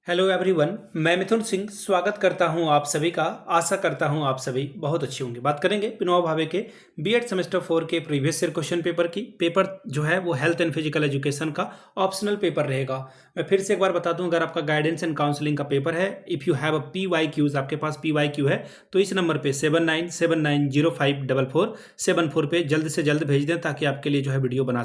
Hello everyone, मैं मिथुन सिंह स्वागत करता हूं आप सभी का। आशा करता हूं आप सभी बहुत अच्छे होंगे। बात करेंगे पिनोवा भावे के बीएड सेमेस्टर 4 के प्रीवियस ईयर क्वेश्चन पेपर की। पेपर जो है वो हेल्थ एंड फिजिकल एजुकेशन का ऑप्शनल पेपर रहेगा। मैं फिर से एक बार बता दूं, अगर आपका गाइडेंस एंड काउंसलिंग का पेपर है, if you have a PYQs, आपके पास PYQ है तो इस नंबर पे 7979054474 पे जल्द से जल्द भेज दें ताकि आपके लिए जो है वीडियो बना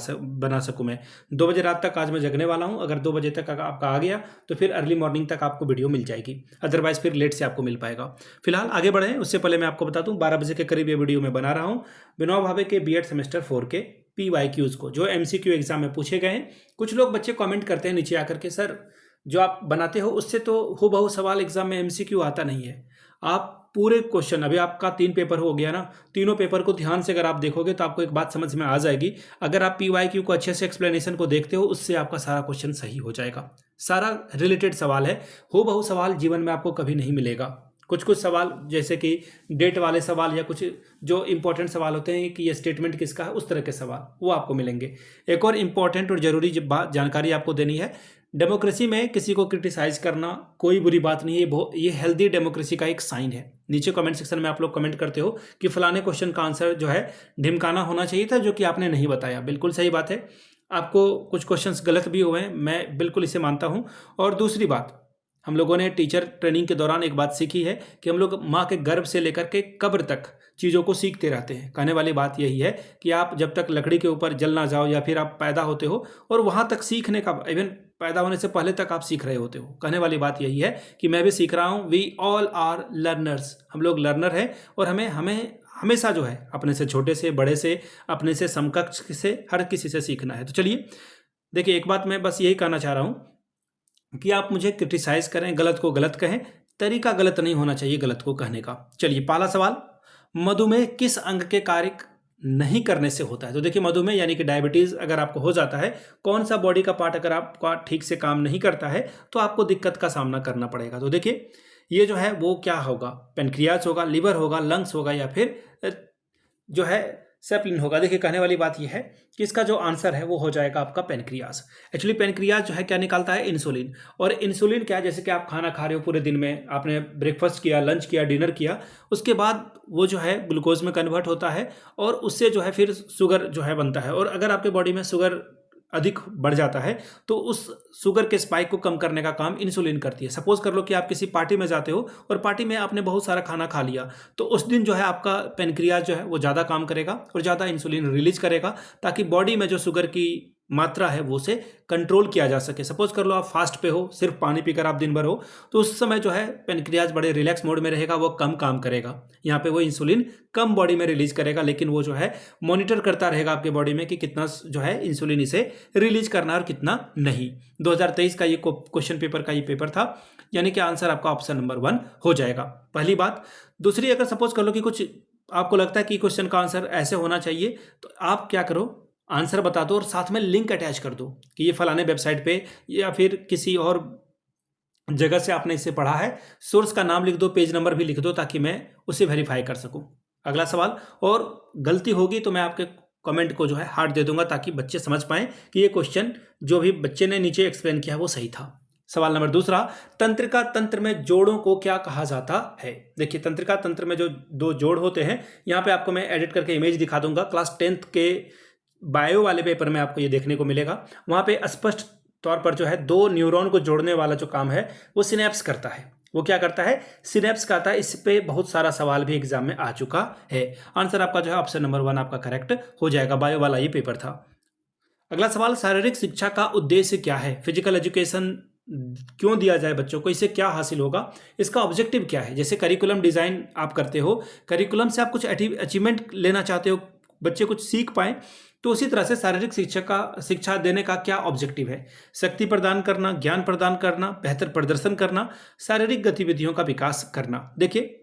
सकूँ मैं। 2 बजे रात तक आज मैं जगने वाला हूँ। अगर 2 बजे तक आपका आ गया तो फिर अर्ली मॉर्निंग तक आपको वीडियो मिल जाएगी, अदरवाइज फिर लेट से आपको मिल पाएगा। फिलहाल आगे बढ़े उससे पहले मैं आपको बता दूं, 12 बजे के करीब ये वीडियो मैं बना रहा हूं विनोबा भावे के बीएड सेमेस्टर 4 के PYQs को, जो MCQ एग्जाम में पूछे गए हैं। कुछ लोग बच्चे कमेंट करते हैं नीचे आकर के, सर जो आप बनाते हो उससे तो हूबहू सवाल एग्जाम में MCQ आता नहीं है। आप पूरे क्वेश्चन, अभी आपका 3 पेपर हो गया ना, तीनों पेपर को ध्यान से अगर आप देखोगे तो आपको एक बात समझ में आ जाएगी। अगर आप PYQ को अच्छे से एक्सप्लेनेशन को देखते हो, उससे आपका सारा क्वेश्चन सही हो जाएगा। सारा रिलेटेड सवाल है, हूबहू सवाल जीवन में आपको कभी नहीं मिलेगा। कुछ कुछ सवाल जैसे कि डेट वाले सवाल या कुछ जो इंपॉर्टेंट सवाल होते हैं कि ये स्टेटमेंट किसका है, उस तरह के सवाल वो आपको मिलेंगे। एक और इंपॉर्टेंट और जरूरी जानकारी आपको देनी है, डेमोक्रेसी में किसी को क्रिटिसाइज करना कोई बुरी बात नहीं है। ये हेल्दी डेमोक्रेसी का एक साइन है। नीचे कमेंट सेक्शन में आप लोग कमेंट करते हो कि फलाने क्वेश्चन का आंसर जो है ढिमकाना होना चाहिए था, जो कि आपने नहीं बताया। बिल्कुल सही बात है, आपको कुछ क्वेश्चंस गलत भी हुए हैं, मैं बिल्कुल इसे मानता हूं। और दूसरी बात, हम लोगों ने टीचर ट्रेनिंग के दौरान एक बात सीखी है कि हम लोग माँ के गर्भ से लेकर के कब्र तक चीज़ों को सीखते रहते हैं। कहने वाली बात यही है कि आप जब तक लकड़ी के ऊपर जल ना जाओ या फिर आप पैदा होते हो और वहाँ तक सीखने का, इवन पैदा होने से पहले तक आप सीख रहे होते हो। कहने वाली बात यही है कि मैं भी सीख रहा हूँ। वी ऑल आर लर्नर्स, हम लोग लर्नर हैं और हमें हमें हमेशा जो है अपने से छोटे से, बड़े से, अपने से समकक्ष से, हर किसी से सीखना है। तो चलिए देखिए, एक बात मैं बस यही कहना चाह रहा हूँ कि आप मुझे क्रिटिसाइज करें, गलत को गलत कहें, तरीका गलत नहीं होना चाहिए गलत को कहने का। चलिए पहला सवाल, मधुमेह किस अंग के कार्य नहीं करने से होता है? तो देखिए, मधुमेह यानी कि डायबिटीज अगर आपको हो जाता है, कौन सा बॉडी का पार्ट अगर आपका ठीक से काम नहीं करता है तो आपको दिक्कत का सामना करना पड़ेगा। तो देखिए, ये जो है वो क्या होगा, पेनक्रियाज होगा, लिवर होगा, लंग्स होगा, या फिर जो है सेप्लिन होगा। देखिए, कहने वाली बात यह है कि इसका जो आंसर है वो हो जाएगा आपका पेनक्रियाज। एक्चुअली पेनक्रियाज जो है क्या निकालता है, इंसुलिन। और इंसुलिन क्या है, जैसे कि आप खाना खा रहे हो, पूरे दिन में आपने ब्रेकफास्ट किया, लंच किया, डिनर किया, उसके बाद वो जो है ग्लूकोज में कन्वर्ट होता है और उससे जो है फिर शुगर जो है बनता है। और अगर आपके बॉडी में शुगर अधिक बढ़ जाता है तो उस शुगर के स्पाइक को कम करने का काम इंसुलिन करती है। सपोज कर लो कि आप किसी पार्टी में जाते हो और पार्टी में आपने बहुत सारा खाना खा लिया, तो उस दिन जो है आपका पेनक्रियाज जो है वो ज़्यादा काम करेगा और ज़्यादा इंसुलिन रिलीज करेगा, ताकि बॉडी में जो शुगर की मात्रा है वो उसे कंट्रोल किया जा सके। सपोज कर लो आप फास्ट पे हो, सिर्फ पानी पीकर आप दिन भर हो, तो उस समय जो है पेनक्रियाज बड़े रिलैक्स मोड में रहेगा, वो कम काम करेगा। यहाँ पे वो इंसुलिन कम बॉडी में रिलीज करेगा, लेकिन वो जो है मॉनिटर करता रहेगा आपके बॉडी में कि कितना जो है इंसुलिन इसे रिलीज करना और कितना नहीं। 2023 का ये क्वेश्चन पेपर का ये पेपर था, यानी कि आंसर आपका ऑप्शन नंबर 1 हो जाएगा। पहली बात। दूसरी, अगर सपोज कर लो कि कुछ आपको लगता है कि क्वेश्चन का आंसर ऐसे होना चाहिए, तो आप क्या करो, आंसर बता दो और साथ में लिंक अटैच कर दो कि ये फलाने वेबसाइट पे या फिर किसी और जगह से आपने इसे पढ़ा है। सोर्स का नाम लिख दो, पेज नंबर भी लिख दो, ताकि मैं उसे वेरीफाई कर सकूं। अगला सवाल, और गलती होगी तो मैं आपके कमेंट को जो है हार्ट दे दूंगा, ताकि बच्चे समझ पाएं कि ये क्वेश्चन जो भी बच्चे ने नीचे एक्सप्लेन किया वो सही था। सवाल नंबर दूसरा, तंत्रिका तंत्र में जोड़ों को क्या कहा जाता है? देखिए, तंत्रिका तंत्र में जो 2 जोड़ होते हैं, यहाँ पे आपको मैं एडिट करके इमेज दिखा दूंगा। क्लास 10th के बायो वाले पेपर में आपको ये देखने को मिलेगा। वहाँ पे स्पष्ट तौर पर जो है 2 न्यूरॉन को जोड़ने वाला जो काम है वो सिनेप्स करता है। वो क्या करता है, सिनेप्स करता है। इस पे बहुत सारा सवाल भी एग्जाम में आ चुका है। आंसर आपका जो है ऑप्शन नंबर 1 आपका करेक्ट हो जाएगा। बायो वाला ये पेपर था। अगला सवाल, शारीरिक शिक्षा का उद्देश्य क्या है? फिजिकल एजुकेशन क्यों दिया जाए बच्चों को, इससे क्या हासिल होगा, इसका ऑब्जेक्टिव क्या है? जैसे करिकुलम डिजाइन आप करते हो, करिकुलम से आप कुछ अचीवमेंट लेना चाहते हो, बच्चे कुछ सीख पाए, तो उसी तरह से शारीरिक शिक्षा देने का क्या ऑब्जेक्टिव है? शक्ति प्रदान करना, ज्ञान प्रदान करना, बेहतर प्रदर्शन करना, शारीरिक गतिविधियों का विकास करना। देखिए,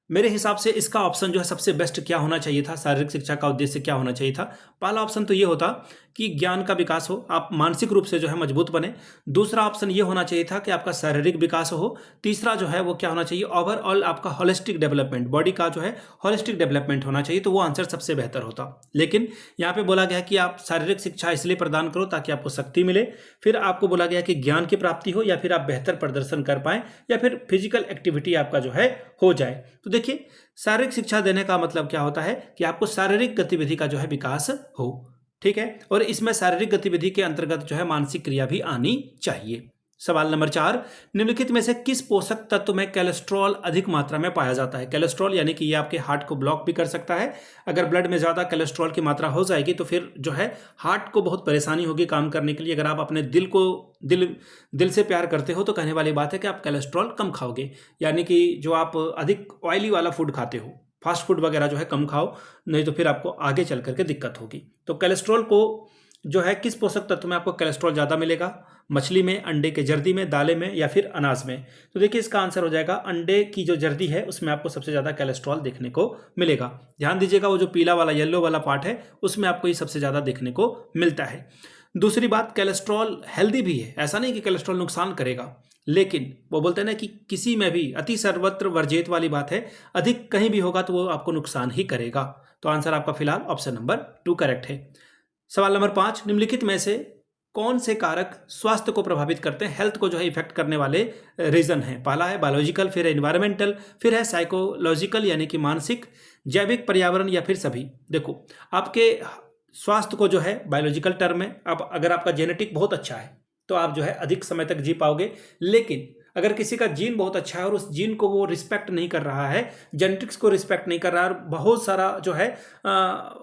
मेरे हिसाब से इसका ऑप्शन जो है सबसे बेस्ट क्या होना चाहिए था, शारीरिक शिक्षा का उद्देश्य क्या होना चाहिए था? पहला ऑप्शन तो ये होता कि ज्ञान का विकास हो, आप मानसिक रूप से जो है मजबूत बने। दूसरा ऑप्शन ये होना चाहिए था कि आपका शारीरिक विकास हो। तीसरा जो है वो क्या होना चाहिए, ओवरऑल आपका होलिस्टिक डेवलपमेंट, बॉडी का जो है होलिस्टिक डेवलपमेंट होना चाहिए, तो वो आंसर सबसे बेहतर होता। लेकिन यहाँ पे बोला गया कि आप शारीरिक शिक्षा इसलिए प्रदान करो ताकि आपको शक्ति मिले, फिर आपको बोला गया कि ज्ञान की प्राप्ति हो, या फिर आप बेहतर प्रदर्शन कर पाएं, या फिर फिजिकल एक्टिविटी आपका जो है हो जाए। तो देखिए, शारीरिक शिक्षा देने का मतलब क्या होता है कि आपको शारीरिक गतिविधि का जो है विकास हो, ठीक है, और इसमें शारीरिक गतिविधि के अंतर्गत जो है मानसिक क्रिया भी आनी चाहिए। सवाल नंबर 4, निम्नलिखित में से किस पोषक तत्व में कोलेस्ट्रॉल अधिक मात्रा में पाया जाता है। कोलेस्ट्रॉल यानी कि ये आपके हार्ट को ब्लॉक भी कर सकता है। अगर ब्लड में ज़्यादा कोलेस्ट्रॉल की मात्रा हो जाएगी तो फिर जो है हार्ट को बहुत परेशानी होगी काम करने के लिए। अगर आप अपने दिल से प्यार करते हो तो कहने वाली बात है कि आप कोलेस्ट्रॉल कम खाओगे, यानी कि जो आप अधिक ऑयली वाला फूड खाते हो, फास्ट फूड वगैरह जो है कम खाओ, नहीं तो फिर आपको आगे चल करके दिक्कत होगी। तो कोलेस्ट्रॉल को जो है किस पोषक तत्व में आपको कोलेस्ट्रॉल ज़्यादा मिलेगा, मछली में, अंडे के जर्दी में, दालें में, या फिर अनाज में। तो देखिए इसका आंसर हो जाएगा अंडे की जो जर्दी है उसमें आपको सबसे ज़्यादा कोलेस्ट्रॉल देखने को मिलेगा। ध्यान दीजिएगा, वो जो पीला वाला येलो वाला पार्ट है उसमें आपको ये सबसे ज़्यादा देखने को मिलता है। दूसरी बात, कोलेस्ट्रॉल हेल्दी भी है, ऐसा नहीं कि कोलेस्ट्रॉल नुकसान करेगा, लेकिन वो बोलते हैं ना कि किसी में भी अति सर्वत्र वर्जित वाली बात है, अधिक कहीं भी होगा तो वो आपको नुकसान ही करेगा। तो आंसर आपका फिलहाल ऑप्शन नंबर 2 करेक्ट है। सवाल नंबर 5, निम्नलिखित में से कौन से कारक स्वास्थ्य को प्रभावित करते हैं, हेल्थ को जो है इफेक्ट करने वाले रीजन है। पहला है बायोलॉजिकल, फिर है एनवायरमेंटल, फिर है साइकोलॉजिकल यानी कि मानसिक, जैविक, पर्यावरण, या फिर सभी। देखो, आपके स्वास्थ्य को जो है बायोलॉजिकल टर्म में, अब अगर आपका जेनेटिक बहुत अच्छा है तो आप जो है अधिक समय तक जी पाओगे, लेकिन अगर किसी का जीन बहुत अच्छा है और उस जीन को वो रिस्पेक्ट नहीं कर रहा है, जेनेटिक्स को रिस्पेक्ट नहीं कर रहा है, और बहुत सारा जो है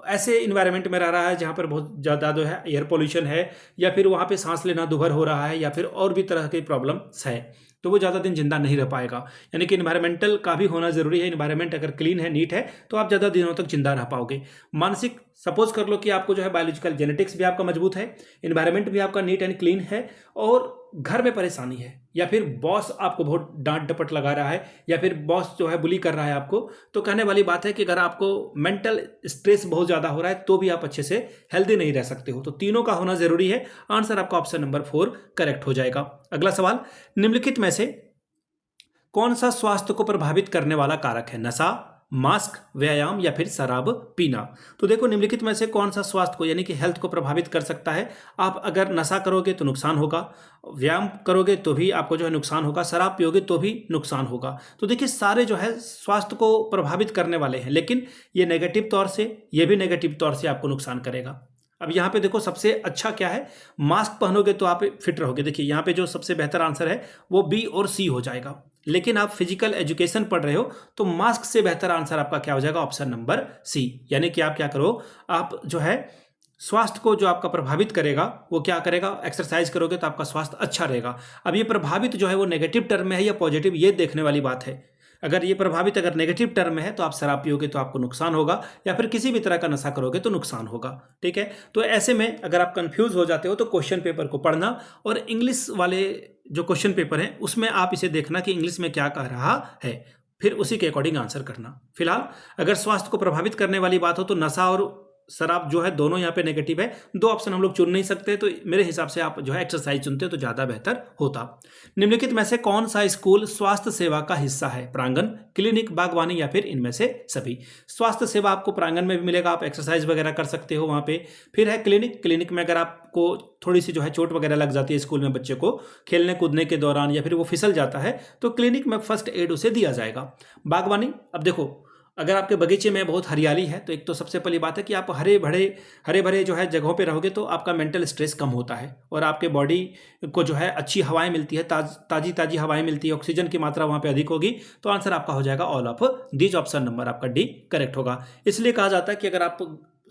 ऐसे इन्वायरमेंट में रह रहा है जहाँ पर बहुत ज़्यादा जो है एयर पोल्यूशन है, या फिर वहाँ पे सांस लेना दुभर हो रहा है, या फिर और भी तरह की प्रॉब्लम्स है, तो वो ज़्यादा दिन जिंदा नहीं रह पाएगा। यानी कि इन्वायरमेंटल का भी होना ज़रूरी है। इन्वायरमेंट अगर क्लीन है, नीट है, तो आप ज़्यादा दिनों तक जिंदा रह पाओगे। मानसिक, सपोज कर लो कि आपको जो है बायोलॉजिकल जेनेटिक्स भी आपका मजबूत है, इन्वायरमेंट भी आपका नीट एंड क्लीन है, और घर में परेशानी है, या फिर बॉस आपको बहुत डांट डपट लगा रहा है, या फिर बॉस जो है बुली कर रहा है आपको, तो कहने वाली बात है कि अगर आपको मेंटल स्ट्रेस बहुत ज़्यादा हो रहा है तो भी आप अच्छे से हेल्दी नहीं रह सकते हो। तो तीनों का होना ज़रूरी है। आंसर आपका ऑप्शन नंबर 4 करेक्ट हो जाएगा। अगला सवाल, निम्नलिखित में से कौन सा स्वास्थ्य को प्रभावित करने वाला कारक है, नशा, मास्क, व्यायाम, या फिर शराब पीना। तो देखो, निम्नलिखित में से कौन सा स्वास्थ्य को यानी कि हेल्थ को प्रभावित कर सकता है। आप अगर नशा करोगे तो नुकसान होगा, व्यायाम करोगे तो भी आपको जो है नुकसान होगा, शराब पियोगे तो भी नुकसान होगा। तो देखिए, सारे जो है स्वास्थ्य को प्रभावित करने वाले हैं, लेकिन ये नेगेटिव तौर से, ये भी नेगेटिव तौर से आपको नुकसान करेगा। अब यहाँ पे देखो, सबसे अच्छा क्या है, मास्क पहनोगे तो आप फिट रहोगे। देखिए यहाँ पे जो सबसे बेहतर आंसर है वो बी और सी हो जाएगा, लेकिन आप फिजिकल एजुकेशन पढ़ रहे हो तो मास्क से बेहतर आंसर आपका क्या हो जाएगा, ऑप्शन नंबर सी। यानी कि आप क्या करो, आप जो है स्वास्थ्य को जो आपका प्रभावित करेगा वो क्या करेगा, एक्सरसाइज करोगे तो आपका स्वास्थ्य अच्छा रहेगा। अब ये प्रभावित जो है वो नेगेटिव टर्म में है या पॉजिटिव, ये देखने वाली बात है। अगर ये प्रभावित अगर नेगेटिव टर्म में है तो आप शराब पियोगे तो आपको नुकसान होगा, या फिर किसी भी तरह का नशा करोगे तो नुकसान होगा। ठीक है, तो ऐसे में अगर आप कंफ्यूज हो जाते हो तो क्वेश्चन पेपर को पढ़ना, और इंग्लिश वाले जो क्वेश्चन पेपर हैं उसमें आप इसे देखना कि इंग्लिश में क्या कह रहा है, फिर उसी के अकॉर्डिंग आंसर करना। फिलहाल अगर स्वास्थ्य को प्रभावित करने वाली बात हो तो नशा और शराब जो है दोनों यहाँ पे नेगेटिव है, दो ऑप्शन हम लोग चुन नहीं सकते, तो मेरे हिसाब से आप जो है एक्सरसाइज चुनते तो ज़्यादा बेहतर होता। निम्नलिखित में से कौन सा स्कूल स्वास्थ्य सेवा का हिस्सा है, प्रांगण, क्लिनिक, बागवानी, या फिर इनमें से सभी। स्वास्थ्य सेवा आपको प्रांगण में भी मिलेगा, आप एक्सरसाइज वगैरह कर सकते हो वहाँ पे। फिर है क्लिनिक, क्लिनिक में अगर आपको थोड़ी सी जो है चोट वगैरह लग जाती है स्कूल में बच्चे को खेलने कूदने के दौरान, या फिर वो फिसल जाता है, तो क्लिनिक में फर्स्ट एड उसे दिया जाएगा। बागवानी, अब देखो अगर आपके बगीचे में बहुत हरियाली है तो एक तो सबसे पहली बात है कि आप हरे भरे जो है जगहों पे रहोगे तो आपका मेंटल स्ट्रेस कम होता है, और आपके बॉडी को जो है अच्छी हवाएं मिलती है, ताजी हवाएं मिलती है, ऑक्सीजन की मात्रा वहाँ पे अधिक होगी। तो आंसर आपका हो जाएगा all of these, option number आपका डी करेक्ट होगा। इसलिए कहा जाता है कि अगर आप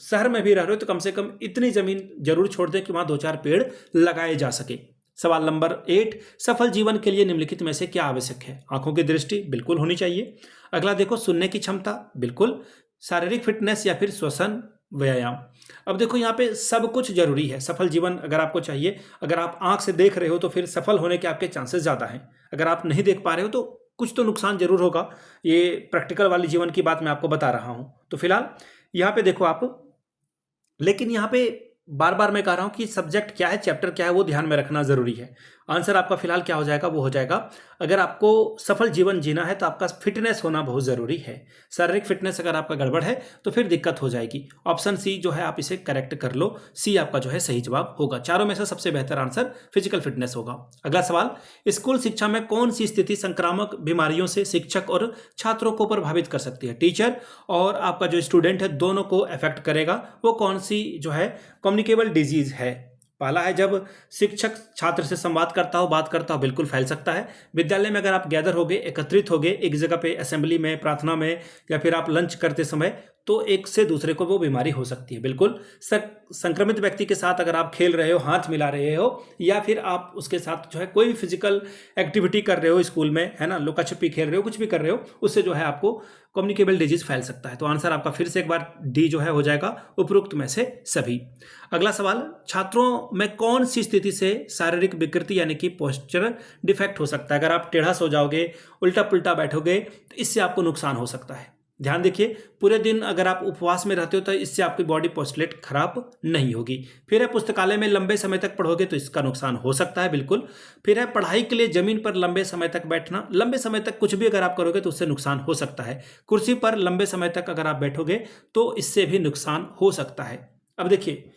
शहर में भी रह रहे हो तो कम से कम इतनी जमीन जरूर छोड़ दें कि वहाँ 2-4 पेड़ लगाए जा सके। सवाल नंबर 8, सफल जीवन के लिए निम्नलिखित में से क्या आवश्यक है। आंखों की दृष्टि बिल्कुल होनी चाहिए। अगला देखो, सुनने की क्षमता बिल्कुल, शारीरिक फिटनेस, या फिर श्वसन व्यायाम। अब देखो यहाँ पे सब कुछ जरूरी है। सफल जीवन अगर आपको चाहिए, अगर आप आंख से देख रहे हो तो फिर सफल होने के आपके चांसेस ज़्यादा हैं। अगर आप नहीं देख पा रहे हो तो कुछ तो नुकसान जरूर होगा। ये प्रैक्टिकल वाली जीवन की बात मैं आपको बता रहा हूँ। तो फिलहाल यहाँ पे देखो आप, लेकिन यहाँ पे बार बार मैं कह रहा हूं कि सब्जेक्ट क्या है, चैप्टर क्या है, वो ध्यान में रखना जरूरी है। आंसर आपका फिलहाल क्या हो जाएगा, वो हो जाएगा, अगर आपको सफल जीवन जीना है तो आपका फिटनेस होना बहुत जरूरी है। शारीरिक फिटनेस अगर आपका गड़बड़ है तो फिर दिक्कत हो जाएगी। ऑप्शन सी जो है आप इसे करेक्ट कर लो, सी आपका जो है सही जवाब होगा। चारों में से सबसे बेहतर आंसर फिजिकल फिटनेस होगा। अगला सवाल, स्कूल शिक्षा में कौन सी स्थिति संक्रामक बीमारियों से शिक्षक और छात्रों को प्रभावित कर सकती है? टीचर और आपका जो स्टूडेंट है दोनों को अफेक्ट करेगा। वो कौन सी जो है कम्युनिकेबल डिजीज है? पहला है, जब शिक्षक छात्र से संवाद करता हो, बात करता हो, बिल्कुल फैल सकता है। विद्यालय में अगर आप गैदर होगे, एकत्रित होगे एक जगह पे, असेंबली में, प्रार्थना में, या फिर आप लंच करते समय, तो एक से दूसरे को वो बीमारी हो सकती है। बिल्कुल संक्रमित व्यक्ति के साथ अगर आप खेल रहे हो, हाथ मिला रहे हो, या फिर आप उसके साथ जो है कोई भी फिजिकल एक्टिविटी कर रहे हो स्कूल में, है ना, लुका छिपी खेल रहे हो, कुछ भी कर रहे हो, उससे जो है आपको कम्युनिकेबल डिजीज फैल सकता है। तो आंसर आपका फिर से एक बार डी जो है हो जाएगा, उपरोक्त में से सभी। अगला सवाल, छात्रों में कौन सी स्थिति से शारीरिक विकृति यानी कि पोस्चर डिफेक्ट हो सकता है? अगर आप टेढ़ा सो जाओगे, उल्टा पुल्टा बैठोगे, तो इससे आपको नुकसान हो सकता है। ध्यान देखिए, पूरे दिन अगर आप उपवास में रहते हो तो इससे आपकी बॉडी पोस्टुलेट खराब नहीं होगी। फिर है पुस्तकालय में लंबे समय तक पढ़ोगे तो इसका नुकसान हो सकता है, बिल्कुल। फिर है पढ़ाई के लिए जमीन पर लंबे समय तक बैठना, लंबे समय तक कुछ भी अगर आप करोगे तो उससे नुकसान हो सकता है। कुर्सी पर लंबे समय तक अगर आप बैठोगे तो इससे भी नुकसान हो सकता है। अब देखिए,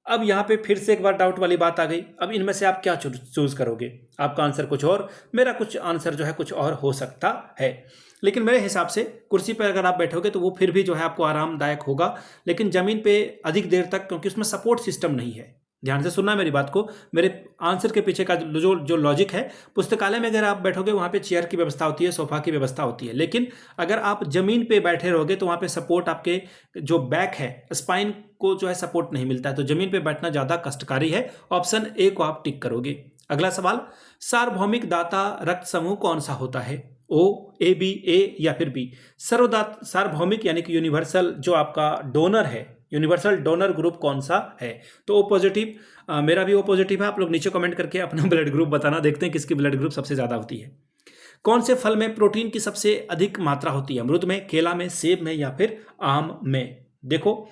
अब यहाँ पे फिर से एक बार डाउट वाली बात आ गई। अब इनमें से आप क्या चूज करोगे? आपका आंसर कुछ और, मेरा कुछ आंसर जो है कुछ और हो सकता है। लेकिन मेरे हिसाब से कुर्सी पर अगर आप बैठोगे तो वो फिर भी जो है आपको आरामदायक होगा, लेकिन जमीन पे अधिक देर तक, क्योंकि उसमें सपोर्ट सिस्टम नहीं है। ध्यान से सुनना मेरी बात को, मेरे आंसर के पीछे का जो जो लॉजिक है, पुस्तकालय में अगर आप बैठोगे वहाँ पे चेयर की व्यवस्था होती है, सोफा की व्यवस्था होती है, लेकिन अगर आप जमीन पे बैठे रहोगे तो वहाँ पे सपोर्ट, आपके जो बैक है, स्पाइन को जो है सपोर्ट नहीं मिलता है, तो जमीन पे बैठना ज़्यादा कष्टकारी है। ऑप्शन ए को आप टिक करोगे। अगला सवाल, सार्वभौमिक दाता रक्त समूह कौन सा होता है? ओ, ए, बी, ए या फिर बी? सार्वभौमिक यानी कि यूनिवर्सल जो आपका डोनर है, यूनिवर्सल डोनर ग्रुप कौन सा है? तो ओ पॉजिटिव, मेरा भी ओ पॉजिटिव है। आप लोग नीचे कमेंट करके अपना ब्लड ग्रुप बताना, देखते हैं किसकी ब्लड ग्रुप सबसे ज़्यादा होती है। कौन से फल में प्रोटीन की सबसे अधिक मात्रा होती है? अमरूद में, केला में, सेब में या फिर आम में? देखो,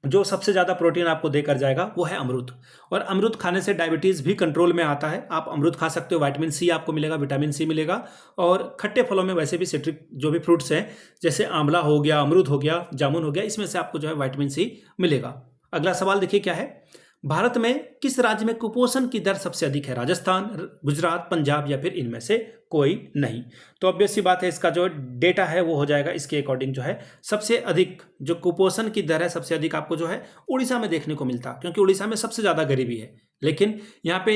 जो सबसे ज़्यादा प्रोटीन आपको देकर जाएगा वो है अमरूद, और अमरूद खाने से डायबिटीज़ भी कंट्रोल में आता है। आप अमरूद खा सकते हो, विटामिन सी आपको मिलेगा, विटामिन सी मिलेगा। और खट्टे फलों में वैसे भी सिट्रिक जो भी फ्रूट्स हैं, जैसे आंवला हो गया, अमरूद हो गया, जामुन हो गया, इसमें से आपको जो है विटामिन सी मिलेगा। अगला सवाल देखिए क्या है, भारत में किस राज्य में कुपोषण की दर सबसे अधिक है? राजस्थान, गुजरात, पंजाब या फिर इनमें से कोई नहीं? तो ऑब्वियस सी बात है, इसका जो डेटा है वो हो जाएगा इसके अकॉर्डिंग, जो है सबसे अधिक जो कुपोषण की दर है, सबसे अधिक आपको जो है उड़ीसा में देखने को मिलता, क्योंकि उड़ीसा में सबसे ज़्यादा गरीबी है। लेकिन यहाँ पे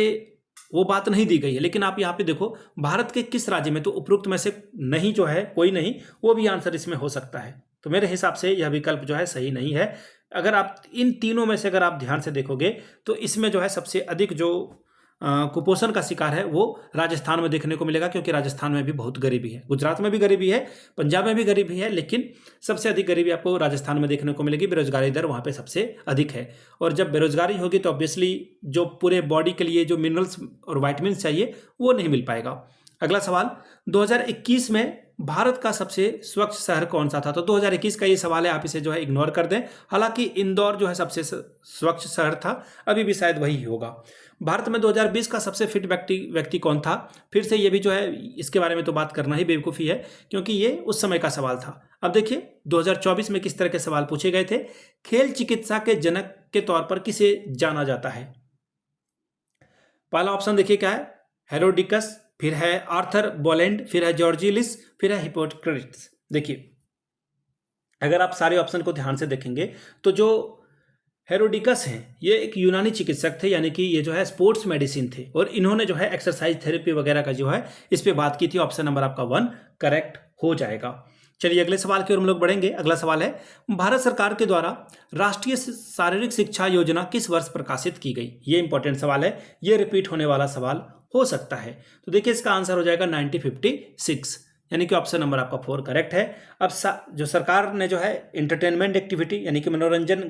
वो बात नहीं दी गई है। लेकिन आप यहाँ पे देखो, भारत के किस राज्य में, तो उपरोक्त में से नहीं जो है, कोई नहीं, वो भी आंसर इसमें हो सकता है। तो मेरे हिसाब से यह विकल्प जो है सही नहीं है। अगर आप इन तीनों में से अगर आप ध्यान से देखोगे तो इसमें जो है सबसे अधिक जो कुपोषण का शिकार है वो राजस्थान में देखने को मिलेगा, क्योंकि राजस्थान में भी बहुत गरीबी है, गुजरात में भी गरीबी है, पंजाब में भी गरीबी है, लेकिन सबसे अधिक गरीबी आपको राजस्थान में देखने को मिलेगी। बेरोजगारी दर वहाँ पे सबसे अधिक है, और जब बेरोजगारी होगी तो ऑब्वियसली जो पूरे बॉडी के लिए जो मिनरल्स और वाइटमिन चाहिए वो नहीं मिल पाएगा। अगला सवाल, 2021 में भारत का सबसे स्वच्छ शहर कौन सा था? तो 2021 का ये सवाल है, आप इसे जो है इग्नोर कर दें। हालांकि इंदौर जो है सबसे स्वच्छ शहर था, अभी भी शायद वही होगा। भारत में 2020 का सबसे फिट व्यक्ति कौन था? फिर से ये भी जो है इसके बारे में तो बात करना ही बेवकूफ़ी है, क्योंकि ये उस समय का सवाल था। अब देखिए 2024 में किस तरह के सवाल पूछे गए थे। खेल चिकित्सा के जनक के तौर पर किसे जाना जाता है? पहला ऑप्शन देखिए क्या है, हेरोडिकस, फिर है आर्थर बोलेंड, फिर है जॉर्जिलिस, फिर है हिप्पोक्रेट्स। देखिए, अगर आप सारे ऑप्शन को ध्यान से देखेंगे तो जो हेरोडिकस हैं ये एक यूनानी चिकित्सक थे, यानी कि ये जो है स्पोर्ट्स मेडिसिन थे, और इन्होंने जो है एक्सरसाइज थेरेपी वगैरह का जो है इस पे बात की थी। ऑप्शन नंबर आपका 1 करेक्ट हो जाएगा। चलिए अगले सवाल की ओर हम लोग बढ़ेंगे। अगला सवाल है, भारत सरकार के द्वारा राष्ट्रीय शारीरिक शिक्षा योजना किस वर्ष प्रकाशित की गई? ये इंपॉर्टेंट सवाल है, ये रिपीट होने वाला सवाल हो सकता है। तो देखिए इसका आंसर हो जाएगा 1956, यानी कि ऑप्शन नंबर आपका 4 करेक्ट है। अब जो सरकार ने जो है एंटरटेनमेंट एक्टिविटी यानी कि मनोरंजन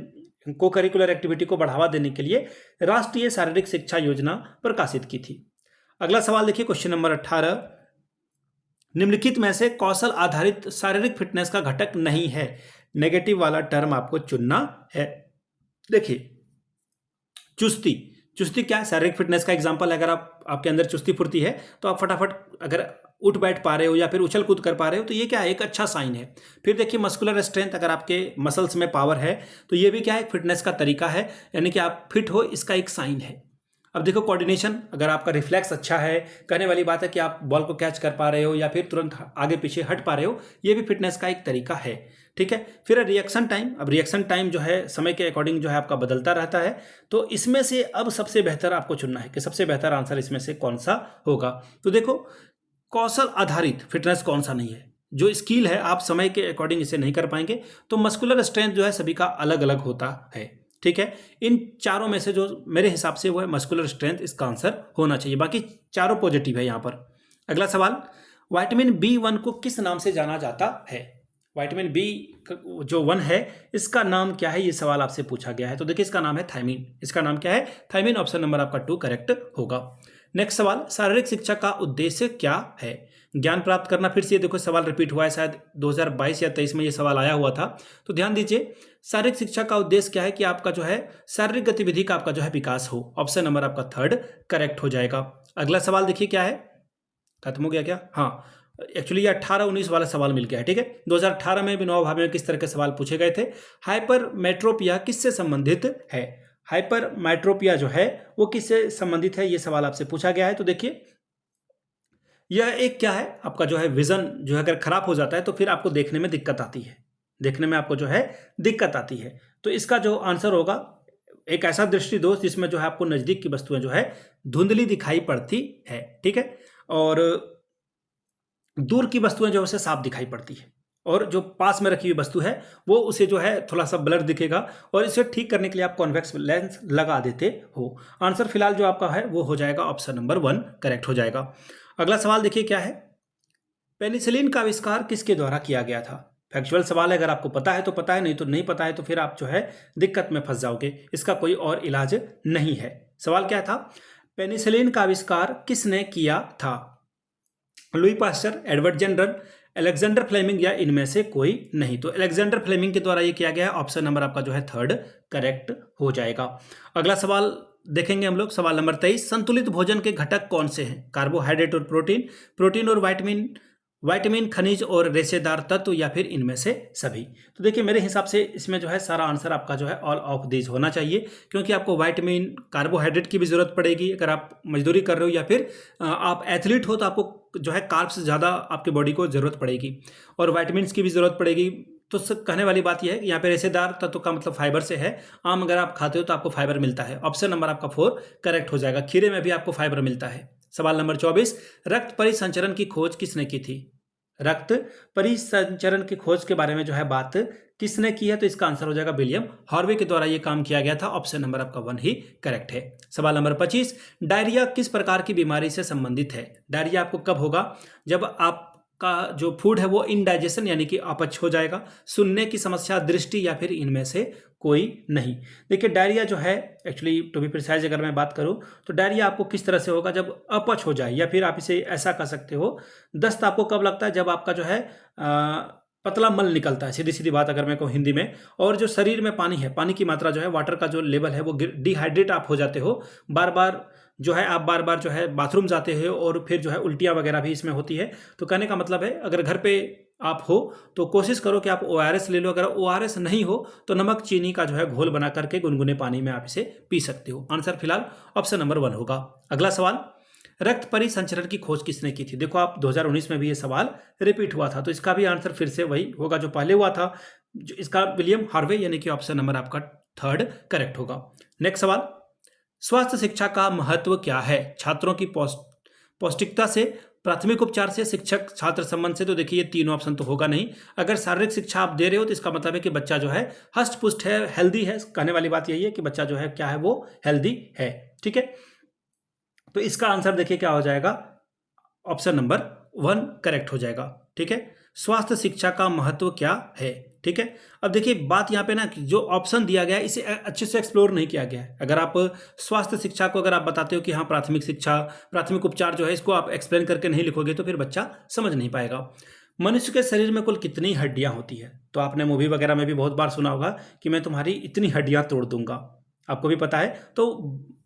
को करिकुलर एक्टिविटी को बढ़ावा देने के लिए राष्ट्रीय शारीरिक शिक्षा योजना प्रकाशित की थी। अगला सवाल देखिए, क्वेश्चन नंबर 18, निम्नलिखित में से कौशल आधारित शारीरिक फिटनेस का घटक नहीं है? नेगेटिव वाला टर्म आपको चुनना है। देखिए चुस्ती, चुस्ती क्या है? शारीरिक फिटनेस का एग्जांपल है। अगर आपके अंदर चुस्ती फुर्ती है तो आप फटाफट अगर उठ बैठ पा रहे हो या फिर उछल कूद कर पा रहे हो तो ये क्या है? एक अच्छा साइन है। फिर देखिए मस्कुलर स्ट्रेंथ, अगर आपके मसल्स में पावर है तो ये भी क्या है? फिटनेस का तरीका है, यानी कि आप फिट हो, इसका एक साइन है। अब देखो कोऑर्डिनेशन, अगर आपका रिफ्लेक्स अच्छा है, कहने वाली बात है कि आप बॉल को कैच कर पा रहे हो या फिर तुरंत आगे पीछे हट पा रहे हो, ये भी फिटनेस का एक तरीका है। ठीक है। फिर रिएक्शन टाइम, अब रिएक्शन टाइम जो है समय के अकॉर्डिंग जो है आपका बदलता रहता है। तो इसमें से अब सबसे बेहतर आपको चुनना है कि सबसे बेहतर आंसर इसमें से कौन सा होगा। तो देखो कौशल आधारित फिटनेस कौन सा नहीं है, जो स्किल है आप समय के अकॉर्डिंग इसे नहीं कर पाएंगे। तो मस्कुलर स्ट्रेंथ जो है सभी का अलग अलग होता है। ठीक है। इन चारों में से जो मेरे हिसाब से वो है मस्कुलर स्ट्रेंथ, इसका आंसर होना चाहिए। बाकी चारों पॉजिटिव है यहाँ पर। अगला सवाल, विटामिन B1 को किस नाम से जाना जाता है? विटामिन बी जो 1 है इसका नाम क्या है, ये सवाल आपसे पूछा गया है। तो देखिए इसका नाम है थायमीन। इसका नाम क्या है? थायमीन। ऑप्शन नंबर आपका 2 करेक्ट होगा। नेक्स्ट सवाल, शारीरिक शिक्षा का उद्देश्य क्या है? ज्ञान प्राप्त करना। फिर से देखो सवाल रिपीट हुआ है, शायद 2022 या 23 में ये सवाल आया हुआ था। तो ध्यान दीजिए, शारीरिक शिक्षा का उद्देश्य क्या है कि आपका जो है शारीरिक गतिविधि का आपका जो है विकास हो। ऑप्शन नंबर आपका 3 करेक्ट हो जाएगा। अगला सवाल देखिए क्या है, खत्म हो गया क्या? हाँ, एक्चुअली ये 18-19 वाला सवाल मिल गया है। ठीक है। 2018 में विनोबा भावे में किस तरह के सवाल पूछे गए थे? हाइपरमेट्रोपिया किससे संबंधित है? हाइपरमेट्रोपिया जो है वो किससे संबंधित है, ये सवाल आपसे पूछा गया है। तो देखिए यह एक क्या है, आपका जो है विजन जो है अगर खराब हो जाता है तो फिर आपको देखने में दिक्कत आती है, देखने में आपको जो है दिक्कत आती है। तो इसका जो आंसर होगा, एक ऐसा दृष्टि दोष जिसमें जो है आपको नजदीक की वस्तुएं जो है धुंधली दिखाई पड़ती है। ठीक है। और दूर की वस्तुएं जो है उसे साफ दिखाई पड़ती है, और जो पास में रखी हुई वस्तु है वो उसे जो है थोड़ा सा ब्लर दिखेगा, और इसे ठीक करने के लिए आप कॉन्वेक्स लेंस लगा देते हो। आंसर फिलहाल जो आपका है वो हो जाएगा ऑप्शन नंबर 1 करेक्ट हो जाएगा। अगला सवाल देखिए क्या है, पेनिसिलिन का आविष्कार किसके द्वारा किया गया था? फैक्चुअल सवाल है, अगर आपको पता है तो पता है, नहीं तो नहीं पता है तो फिर आप जो है दिक्कत में फंस जाओगे। इसका कोई और इलाज नहीं है। सवाल क्या था? पेनिसिलिन का आविष्कार किसने किया था? Louis Pasteur, Edward Jenner, Alexander Fleming, या इनमें से कोई नहीं। तो अलेक्जेंडर फ्लेमिंग के द्वारा ये किया गया है। ऑप्शन नंबर आपका जो है 3 करेक्ट हो जाएगा। अगला सवाल देखेंगे हम लोग, सवाल नंबर 23, संतुलित भोजन के घटक कौन से हैं? कार्बोहाइड्रेट और प्रोटीन, प्रोटीन और विटामिन, विटामिन खनिज और रेशेदार तत्व, या फिर इनमें से सभी। तो देखिए मेरे हिसाब से इसमें जो है सारा आंसर आपका जो है ऑल ऑफ दिस होना चाहिए, क्योंकि आपको विटामिन, कार्बोहाइड्रेट की भी जरूरत पड़ेगी अगर आप मजदूरी कर रहे हो, या फिर आप एथलीट हो तो आपको जो है कार्ब्स ज़्यादा आपकी बॉडी को जरूरत पड़ेगी, और विटामिन की भी जरूरत पड़ेगी। तो कहने वाली बात यह है कि यहाँ पे रेशेदार तत्व का मतलब फाइबर से है। आम अगर आप खाते हो तो आपको फाइबर मिलता है। ऑप्शन नंबर आपका 4 करेक्ट हो जाएगा। खीरे में भी आपको फाइबर मिलता है। सवाल नंबर 24, रक्त परिसंचरण की खोज किसने की थी? रक्त परिसंचरण की खोज के बारे में जो है बात किसने की है? तो इसका आंसर हो जाएगा विलियम हार्वे के द्वारा ये काम किया गया था। ऑप्शन नंबर आपका 1 ही करेक्ट है। सवाल नंबर 25, डायरिया किस प्रकार की बीमारी से संबंधित है? डायरिया आपको कब होगा? जब आपका जो फूड है वो इनडाइजेशन यानी कि अपच हो जाएगा, सुनने की समस्या, दृष्टि, या फिर इनमें से कोई नहीं। देखिए डायरिया जो है एक्चुअली टू बी प्रिसाइज अगर मैं बात करूं तो डायरिया आपको किस तरह से होगा? जब अपच हो जाए, या फिर आप इसे ऐसा कह सकते हो, दस्त आपको कब लगता है? जब आपका जो है पतला मल निकलता है, सीधी सीधी बात अगर मैं कहूँ हिंदी में। और जो शरीर में पानी है, पानी की मात्रा जो है, वाटर का जो लेवल है वो डिहाइड्रेट आप हो जाते हो, बार बार जो है आप बार बार जो है बाथरूम जाते हो, और फिर जो है उल्टियाँ वगैरह भी इसमें होती है। तो कहने का मतलब है अगर घर पे आप हो तो कोशिश करो कि आप ORS ले लो। अगर ORS नहीं हो तो नमक चीनी का जो है घोल बना करके गुनगुने पानी में आप इसे पी सकते हो। आंसर फिलहाल ऑप्शन नंबर 1 होगा। अगला सवाल, रक्त परिसंचरण की खोज किसने की थी? देखो आप 2019 में भी ये सवाल रिपीट हुआ था, तो इसका भी आंसर फिर से वही होगा जो पहले हुआ था। जो इसका विलियम हार्वे, यानी कि ऑप्शन नंबर आपका 3 करेक्ट होगा। नेक्स्ट सवाल, स्वास्थ्य शिक्षा का महत्व क्या है? छात्रों की पौष्टिकता से, प्राथमिक उपचार से, शिक्षक छात्र संबंध से। तो देखिए ये तीनों ऑप्शन तो होगा नहीं। अगर शारीरिक शिक्षा आप दे रहे हो तो इसका मतलब है कि बच्चा जो है हष्ट पुष्ट है, हेल्दी है। कहने वाली बात यही है कि बच्चा जो है क्या है, वो हेल्दी है। ठीक है। तो इसका आंसर देखिए क्या हो जाएगा, ऑप्शन नंबर 1 करेक्ट हो जाएगा। ठीक है। स्वास्थ्य शिक्षा का महत्व क्या है? ठीक है। अब देखिए बात यहाँ पे ना कि जो ऑप्शन दिया गया है इसे अच्छे से एक्सप्लोर नहीं किया गया है। अगर आप स्वास्थ्य शिक्षा को अगर आप बताते हो कि हाँ प्राथमिक शिक्षा, प्राथमिक उपचार जो है, इसको आप एक्सप्लेन करके नहीं लिखोगे तो फिर बच्चा समझ नहीं पाएगा। मनुष्य के शरीर में कुल कितनी हड्डियां होती है? तो आपने मूवी वगैरह में भी बहुत बार सुना होगा कि मैं तुम्हारी इतनी हड्डियां तोड़ दूंगा। आपको भी पता है। तो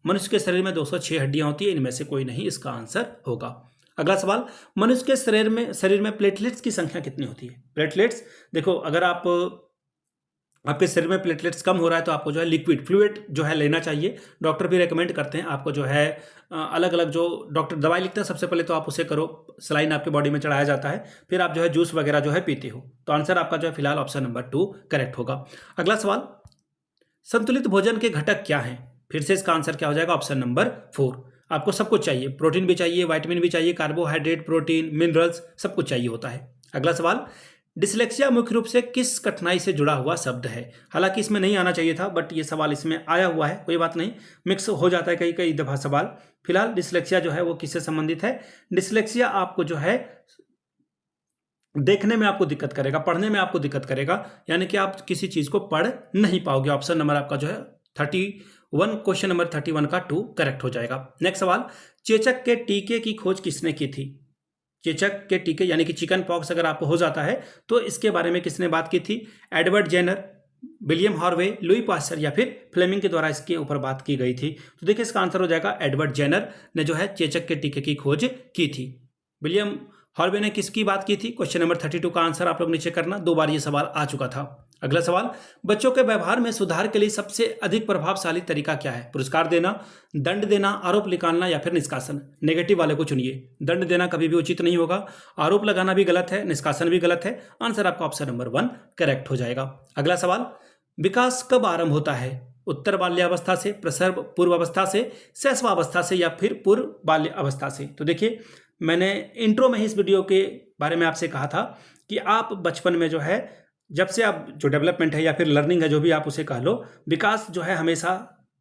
मनुष्य के शरीर में 206 हड्डियां होती है, इनमें से कोई नहीं इसका आंसर होगा। अगला सवाल, मनुष्य के शरीर में प्लेटलेट्स की संख्या कितनी होती है? प्लेटलेट्स, देखो अगर आपके शरीर में प्लेटलेट्स कम हो रहा है तो आपको जो है लिक्विड फ्लूइड जो है लेना चाहिए। डॉक्टर भी रेकमेंड करते हैं आपको जो है अलग अलग जो डॉक्टर दवाई लिखते हैं, सबसे पहले तो आप उसे करो, सलाइन आपके बॉडी में चढ़ाया जाता है, फिर आप जो है जूस वगैरह जो है पीते हो। तो आंसर आपका जो है फिलहाल ऑप्शन नंबर 2 करेक्ट होगा। अगला सवाल, संतुलित भोजन के घटक क्या हैं? फिर से इसका आंसर क्या हो जाएगा? Option number 4। आपको सब कुछ चाहिए, प्रोटीन भी चाहिए, विटामिन भी चाहिए, कार्बोहाइड्रेट, प्रोटीन, मिनरल्स, सब कुछ चाहिए होता है। अगला सवाल, डिसलेक्सिया मुख्य रूप से किस कठिनाई से जुड़ा हुआ शब्द है? हालांकि इसमें नहीं आना चाहिए था, बट ये सवाल इसमें आया हुआ है, कोई बात नहीं, मिक्स हो जाता है कई कई दफा सवाल। फिलहाल डिसलेक्सिया जो है वो किससे संबंधित है? डिसलेक्सिया आपको जो है देखने में आपको दिक्कत करेगा, पढ़ने में आपको दिक्कत करेगा, यानी कि आप किसी चीज को पढ़ नहीं पाओगे। ऑप्शन नंबर आपका जो है 31, क्वेश्चन नंबर 31 का 2 करेक्ट हो जाएगा। नेक्स्ट सवाल, चेचक के टीके की खोज किसने की थी? चेचक के टीके यानी कि चिकन पॉक्स अगर आपको हो जाता है तो इसके बारे में किसने बात की थी? Edward Jenner, William Harvey, Louis Pasteur या फिर फ्लेमिंग के द्वारा इसके ऊपर बात की गई थी। तो देखिए इसका आंसर हो जाएगा एडवर्ड जेनर ने जो है चेचक के टीके की खोज की थी। विलियम हार्वे ने किसकी बात की थी? क्वेश्चन नंबर 32 का आंसर आप लोग नीचे करना, 2 बार ये सवाल आ चुका था। अगला सवाल, बच्चों के व्यवहार में सुधार के लिए सबसे अधिक प्रभावशाली तरीका क्या है? पुरस्कार देना, दंड देना, आरोप निकालना या फिर निष्कासन? नेगेटिव वाले को चुनिए। दंड देना कभी भी उचित नहीं होगा, आरोप लगाना भी गलत है, निष्कासन भी गलत है। आंसर आपका ऑप्शन नंबर 1 करेक्ट हो जाएगा। अगला सवाल, विकास कब आरंभ होता है? उत्तर बाल्यावस्था से, प्रसव पूर्वावस्था से, शैशवावस्था से या फिर पूर्व बाल्य अवस्था से? तो देखिए मैंने इंट्रो में ही इस वीडियो के बारे में आपसे कहा था कि आप बचपन में जो है, जब से आप जो डेवलपमेंट है या फिर लर्निंग है, जो भी आप उसे कह लो, विकास जो है हमेशा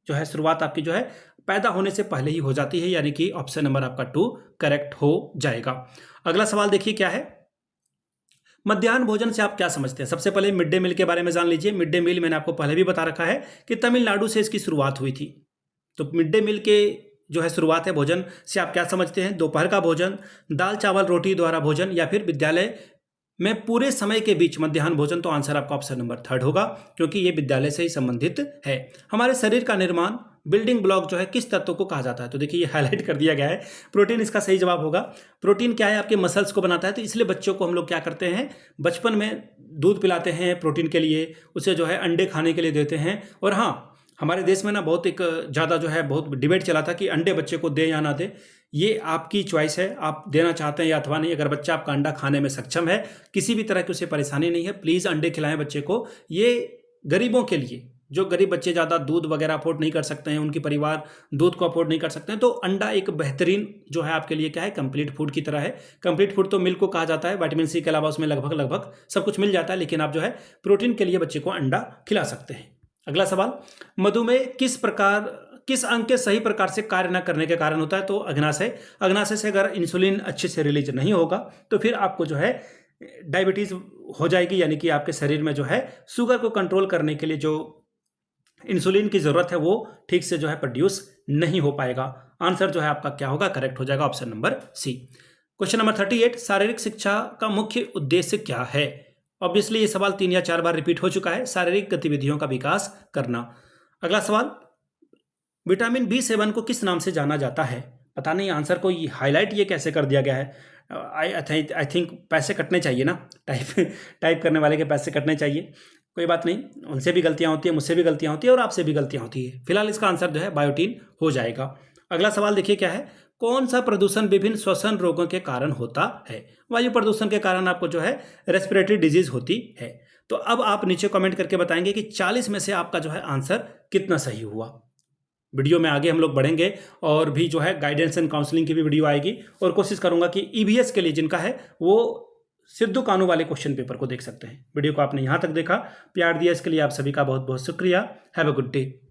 जो है शुरुआत आपकी जो है पैदा होने से पहले ही हो जाती है, यानी कि ऑप्शन नंबर आपका 2 करेक्ट हो जाएगा। अगला सवाल देखिए क्या है, मध्याह्न भोजन से आप क्या समझते हैं? सबसे पहले मिड डे मील के बारे में जान लीजिए। मिड डे मील मैंने आपको पहले भी बता रखा है कि तमिलनाडु से इसकी शुरुआत हुई थी। तो मिड डे मील के जो है शुरुआत है भोजन से आप क्या समझते हैं? दोपहर का भोजन, दाल चावल रोटी द्वारा भोजन या फिर विद्यालय में पूरे समय के बीच मध्याह्न भोजन? तो आंसर आपका ऑप्शन नंबर 3 होगा, क्योंकि ये विद्यालय से ही संबंधित है। हमारे शरीर का निर्माण बिल्डिंग ब्लॉक जो है किस तत्व को कहा जाता है? तो देखिए ये हाईलाइट कर दिया गया है, प्रोटीन इसका सही जवाब होगा। प्रोटीन क्या है? आपके मसल्स को बनाता है, तो इसलिए बच्चों को हम लोग क्या करते हैं, बचपन में दूध पिलाते हैं प्रोटीन के लिए, उसे जो है अंडे खाने के लिए देते हैं। और हाँ, हमारे देश में ना बहुत एक ज़्यादा जो है बहुत डिबेट चला था कि अंडे बच्चे को दे या ना दे। ये आपकी चॉइस है, आप देना चाहते हैं या अथवा नहीं। अगर बच्चा आपका अंडा खाने में सक्षम है, किसी भी तरह की उसे परेशानी नहीं है, प्लीज़ अंडे खिलाएं बच्चे को। ये गरीबों के लिए, जो गरीब बच्चे ज़्यादा दूध वगैरह अफोर्ड नहीं कर सकते हैं, उनकी परिवार दूध को अफोर्ड नहीं कर सकते हैं, तो अंडा एक बेहतरीन जो है आपके लिए क्या है, कंप्लीट फूड की तरह है। कंप्लीट फूड तो मिल्क को कहा जाता है, विटामिन सी के अलावा उसमें लगभग सब कुछ मिल जाता है, लेकिन आप जो है प्रोटीन के लिए बच्चे को अंडा खिला सकते हैं। अगला सवाल, मधुमेह किस अंग के सही प्रकार से कार्य न करने के कारण होता है? तो अग्नाशय। अग्नाशय से अगर इंसुलिन अच्छे से रिलीज नहीं होगा तो फिर आपको जो है डायबिटीज हो जाएगी, यानी कि आपके शरीर में जो है शुगर को कंट्रोल करने के लिए जो इंसुलिन की जरूरत है वो ठीक से जो है प्रोड्यूस नहीं हो पाएगा। आंसर जो है आपका क्या होगा? करेक्ट हो जाएगा, option number C. Question number 38, शारीरिक शिक्षा का मुख्य उद्देश्य क्या है? ऑब्वियसली ये सवाल 3 या 4 बार रिपीट हो चुका है, शारीरिक गतिविधियों का विकास करना। अगला सवाल, विटामिन B7 को किस नाम से जाना जाता है? पता नहीं आंसर को हाईलाइट ये कैसे कर दिया गया है। आई थिंक पैसे कटने चाहिए ना, टाइप करने वाले के पैसे कटने चाहिए। कोई बात नहीं, उनसे भी गलतियां होती है, मुझसे भी गलतियां होती है और आपसे भी गलतियां होती है। फिलहाल इसका आंसर जो है बायोटीन हो जाएगा। अगला सवाल देखिए क्या है, कौन सा प्रदूषण विभिन्न श्वसन रोगों के कारण होता है? वायु प्रदूषण के कारण आपको जो है रेस्पिरेटरी डिजीज होती है। तो अब आप नीचे कमेंट करके बताएंगे कि 40 में से आपका जो है आंसर कितना सही हुआ। वीडियो में आगे हम लोग बढ़ेंगे और भी जो है गाइडेंस एंड काउंसलिंग की भी वीडियो आएगी, और कोशिश करूंगा कि ईवीएस के लिए जिनका है वो सिद्धू कानू वाले क्वेश्चन पेपर को देख सकते हैं। वीडियो को आपने यहाँ तक देखा, प्यार दिया इसके लिए आप सभी का बहुत बहुत शुक्रिया। Have a good day.